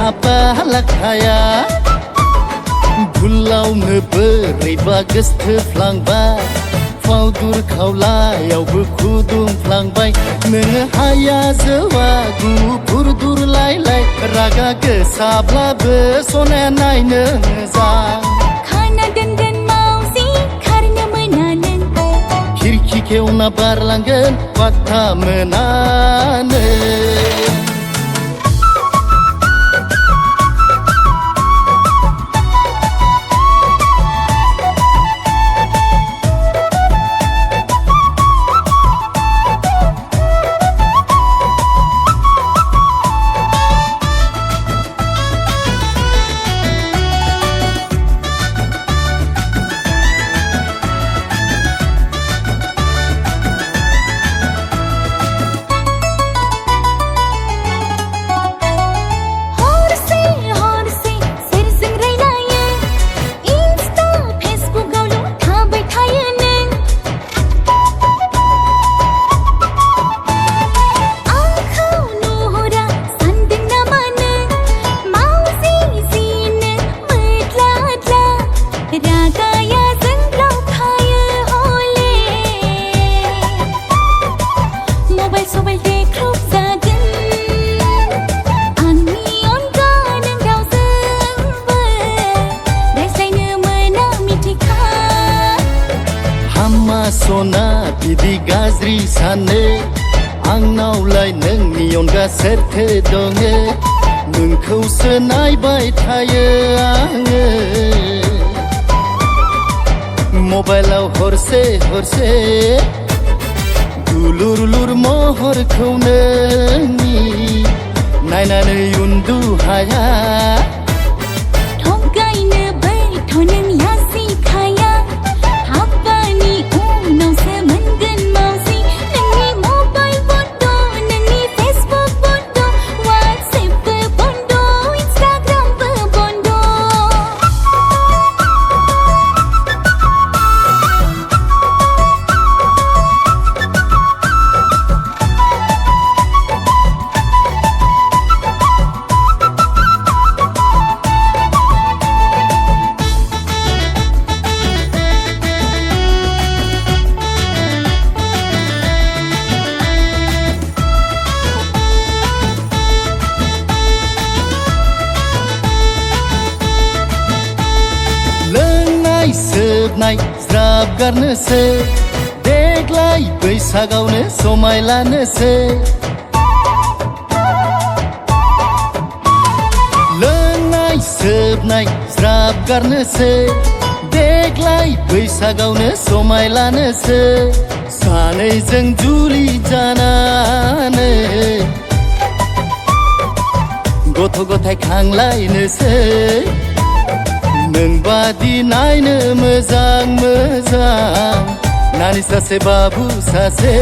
हाबा लाखाया भुलावनो बोरैबा गोसथोफ्लांबाय फावदुर खावलायावबो खुदुंफ्लांबाय नोङो हाया जौआ गुफुर दुरलायलाय रागा गोसाब्लाबो सनाया नायनो मोजां खाना दोनगोन मावजि खारनो मोना नों खिरखि खेवना बारलांगोन पात्ता मोनानो सना बिदि गाज्रि सानो आंनावलाय नोंनि अनगा सोरथो दङ नोंखौसो नायबाय थायो आङो मबाइलाव हरसे हरसे दुलुर महरखौ नोंनि नायनानै उन्दु हाया थगायनो बैथ' नों लाजिखाया सोबनाय ज्राब गारनोसै देग्लाय बैसागावनो समाय लानोसै लोंनाय सोबनाय ज्राब गारनोसै देग्लाय बैसागावनो समाय लानोसै सानैजों जुलि जानानै गथ' गथाय खांलायनोसै नोंबादि नायनो मोजां मोजां नानि सासे बाबु सासे